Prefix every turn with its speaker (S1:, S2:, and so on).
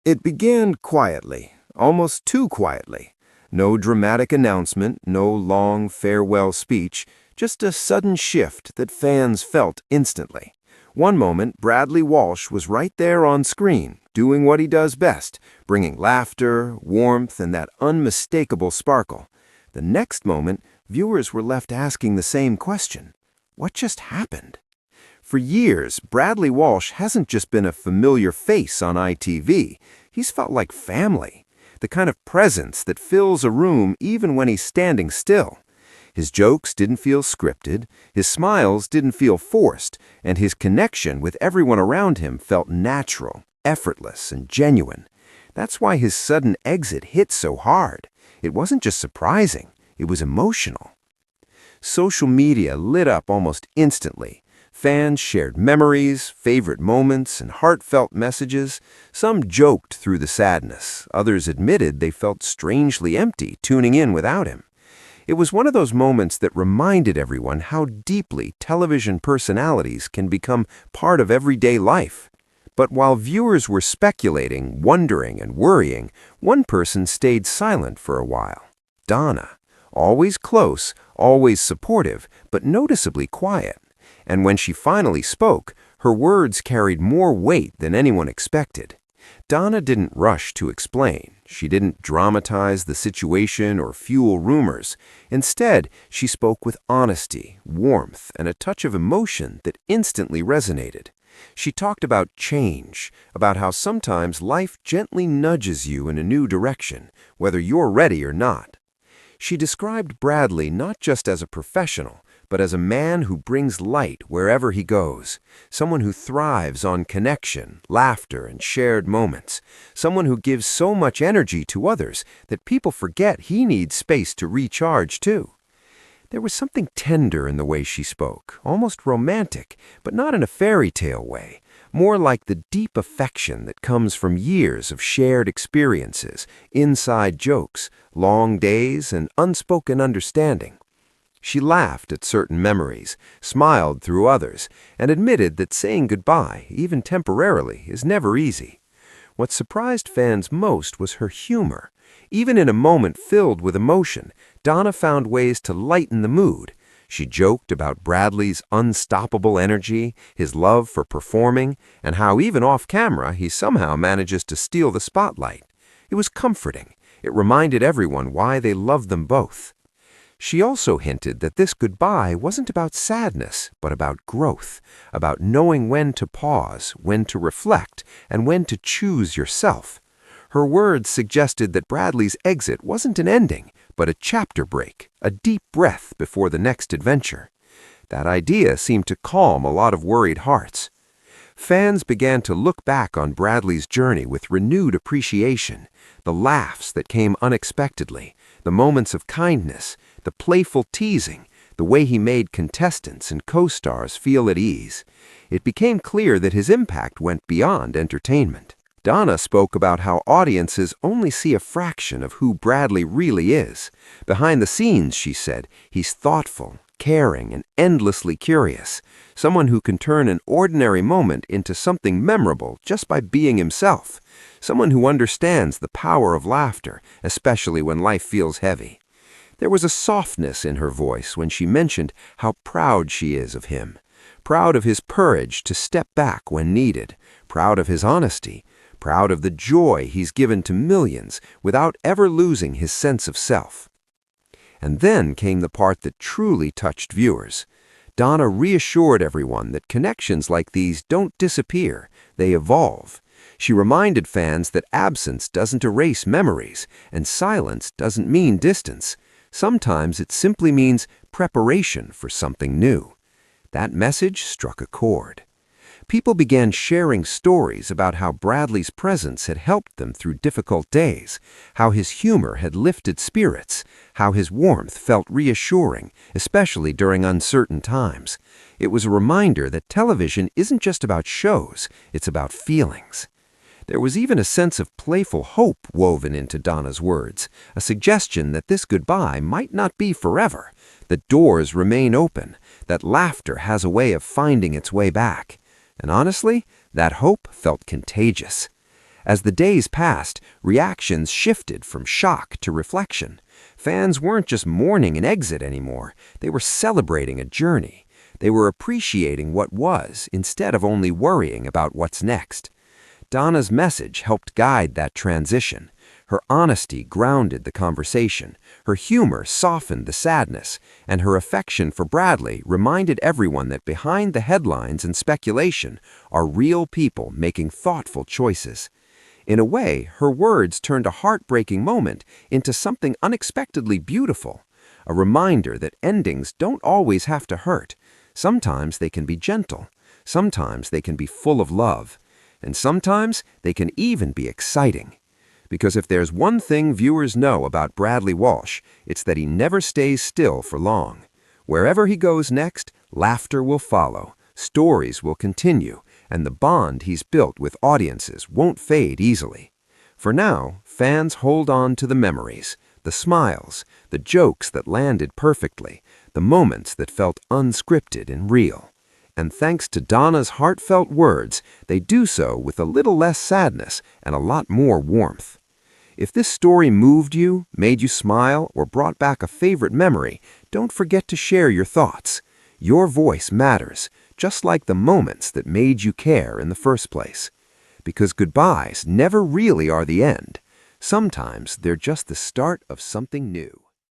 S1: It began quietly, almost too quietly. No dramatic announcement, no long farewell speech, just a sudden shift that fans felt instantly. One moment, Bradley Walsh was right there on screen, doing what he does best, bringing laughter, warmth, and that unmistakable sparkle. The next moment, viewers were left asking the same question. What just happened? For years, Bradley Walsh hasn't just been a familiar face on ITV. He's felt like family, the kind of presence that fills a room even when he's standing still. His jokes didn't feel scripted, his smiles didn't feel forced, and his connection with everyone around him felt natural, effortless, and genuine. That's why his sudden exit hit so hard. It wasn't just surprising, it was emotional. Social media lit up almost instantly. Fans shared memories, favorite moments, and heartfelt messages. Some joked through the sadness. Others admitted they felt strangely empty tuning in without him. It was one of those moments that reminded everyone how deeply television personalities can become part of everyday life. But while viewers were speculating, wondering, and worrying, one person stayed silent for a while. Donna. Always close, always supportive, but noticeably quiet. And when she finally spoke, her words carried more weight than anyone expected. Donna didn't rush to explain. She didn't dramatize the situation or fuel rumors. Instead, she spoke with honesty, warmth, and a touch of emotion that instantly resonated. She talked about change, about how sometimes life gently nudges you in a new direction, whether you're ready or not. She described Bradley not just as a professional, but as a man who brings light wherever he goes, someone who thrives on connection, laughter, and shared moments, someone who gives so much energy to others that people forget he needs space to recharge too. There was something tender in the way she spoke, almost romantic, but not in a fairy tale way, more like the deep affection that comes from years of shared experiences, inside jokes, long days, and unspoken understanding. She laughed at certain memories, smiled through others, and admitted that saying goodbye, even temporarily, is never easy. What surprised fans most was her humor. Even in a moment filled with emotion, Donna found ways to lighten the mood. She joked about Bradley's unstoppable energy, his love for performing, and how even off-camera he somehow manages to steal the spotlight. It was comforting. It reminded everyone why they loved them both. She also hinted that this goodbye wasn't about sadness, but about growth, about knowing when to pause, when to reflect, and when to choose yourself. Her words suggested that Bradley's exit wasn't an ending, but a chapter break, a deep breath before the next adventure. That idea seemed to calm a lot of worried hearts. Fans began to look back on Bradley's journey with renewed appreciation, the laughs that came unexpectedly, the moments of kindness, the playful teasing, the way he made contestants and co-stars feel at ease. It became clear that his impact went beyond entertainment. Donna spoke about how audiences only see a fraction of who Bradley really is. Behind the scenes, she said, he's thoughtful, caring, and endlessly curious, someone who can turn an ordinary moment into something memorable just by being himself, someone who understands the power of laughter, especially when life feels heavy. There was a softness in her voice when she mentioned how proud she is of him, proud of his courage to step back when needed, proud of his honesty, proud of the joy he's given to millions without ever losing his sense of self. And then came the part that truly touched viewers. Donna reassured everyone that connections like these don't disappear, they evolve. She reminded fans that absence doesn't erase memories, and silence doesn't mean distance. Sometimes it simply means preparation for something new. That message struck a chord. People began sharing stories about how Bradley's presence had helped them through difficult days, how his humor had lifted spirits, how his warmth felt reassuring, especially during uncertain times. It was a reminder that television isn't just about shows, it's about feelings. There was even a sense of playful hope woven into Donna's words, a suggestion that this goodbye might not be forever, that doors remain open, that laughter has a way of finding its way back. And honestly, that hope felt contagious. As the days passed, reactions shifted from shock to reflection. Fans weren't just mourning an exit anymore. They were celebrating a journey. They were appreciating what was instead of only worrying about what's next. Donna's message helped guide that transition. Her honesty grounded the conversation, her humor softened the sadness, and her affection for Bradley reminded everyone that behind the headlines and speculation are real people making thoughtful choices. In a way, her words turned a heartbreaking moment into something unexpectedly beautiful, a reminder that endings don't always have to hurt. Sometimes they can be gentle, sometimes they can be full of love, and sometimes they can even be exciting. Because if there's one thing viewers know about Bradley Walsh, it's that he never stays still for long. Wherever he goes next, laughter will follow, stories will continue, and the bond he's built with audiences won't fade easily. For now, fans hold on to the memories, the smiles, the jokes that landed perfectly, the moments that felt unscripted and real. And thanks to Donna's heartfelt words, they do so with a little less sadness and a lot more warmth. If this story moved you, made you smile, or brought back a favorite memory, don't forget to share your thoughts. Your voice matters, just like the moments that made you care in the first place. Because goodbyes never really are the end. Sometimes they're just the start of something new.